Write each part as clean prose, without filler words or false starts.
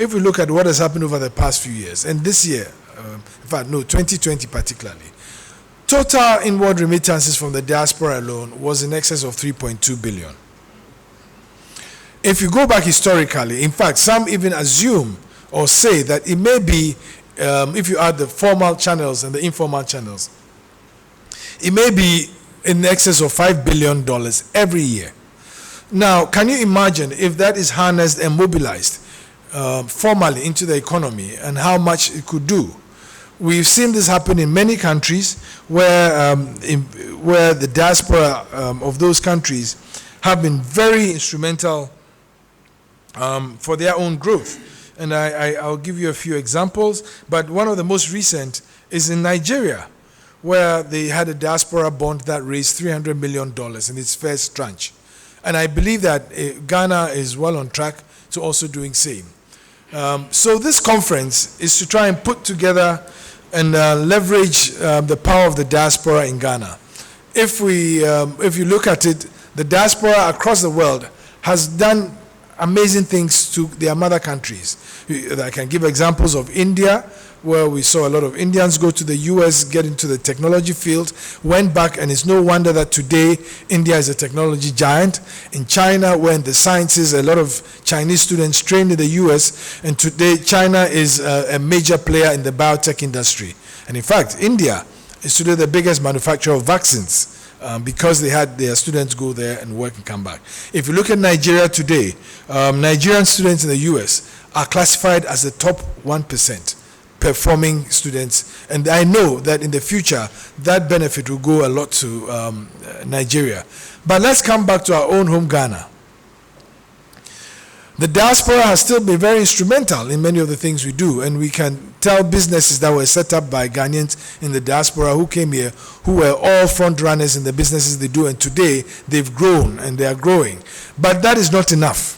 if we look at what has happened over the past few years, and this year, in fact, no, 2020 particularly, total inward remittances from the diaspora alone was in excess of 3.2 billion. If you go back historically, in fact, some even assume or say that it may be, if you add the formal channels and the informal channels, it may be in excess of $5 billion every year. Now, can you imagine if that is harnessed and mobilized formally into the economy and how much it could do? We've seen this happen in many countries where the diaspora of those countries have been very instrumental for their own growth. And I'll give you a few examples, but one of the most recent is in Nigeria, where they had a diaspora bond that raised $300 million in its first tranche. And I believe that Ghana is well on track to also doing same. So this conference is to try and put together and leverage the power of the diaspora in Ghana. If you look at it, the diaspora across the world has done amazing things to their mother countries. I can give examples of India, where we saw a lot of Indians go to the US, get into the technology field, went back, and it's no wonder that today India is a technology giant. In China, where in the sciences, a lot of Chinese students trained in the US, and today China is a major player in the biotech industry. And in fact, India is today the biggest manufacturer of vaccines. Because they had their students go there and work and come back. If you look at Nigeria today, Nigerian students in the US are classified as the top 1% performing students, and I know that in the future that benefit will go a lot to Nigeria. But let's come back to our own home, Ghana. The diaspora has still been very instrumental in many of the things we do, and we can tell businesses that were set up by Ghanaians in the diaspora who came here, who were all front runners in the businesses they do, and today they've grown and they are growing. But that is not enough.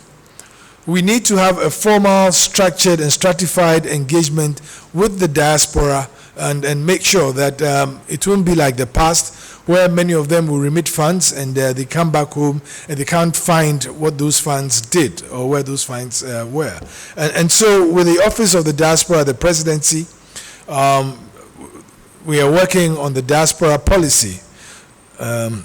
We need to have a formal, structured, and stratified engagement with the diaspora and make sure that it won't be like the past, where many of them will remit funds and they come back home and they can't find what those funds did or where those funds were. And so with the Office of the Diaspora, the Presidency, we are working on the diaspora policy. And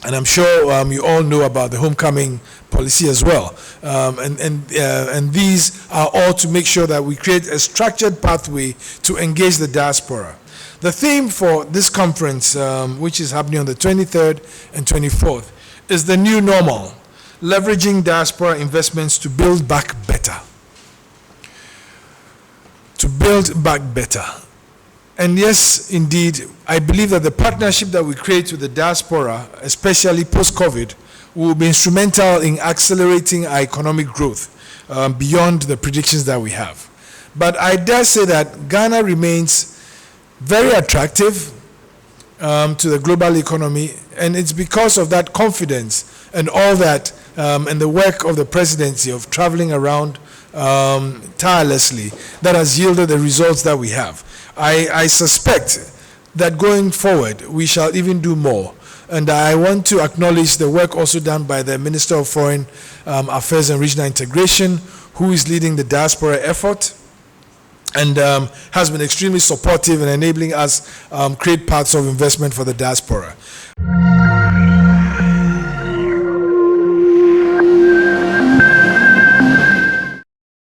I'm sure you all know about the homecoming policy as well. And these are all to make sure that we create a structured pathway to engage the diaspora. The theme for this conference, which is happening on the 23rd and 24th, is the new normal, leveraging diaspora investments to build back better. To build back better. And yes, indeed, I believe that the partnership that we create with the diaspora, especially post-COVID, will be instrumental in accelerating our economic growth beyond the predictions that we have. But I dare say that Ghana remains very attractive to the global economy, and it's because of that confidence and all that, and the work of the presidency of traveling around tirelessly that has yielded the results that we have. I suspect that going forward we shall even do more, and I want to acknowledge the work also done by the Minister of Foreign Affairs and Regional Integration, who is leading the diaspora effort and has been extremely supportive in enabling us create paths of investment for the diaspora.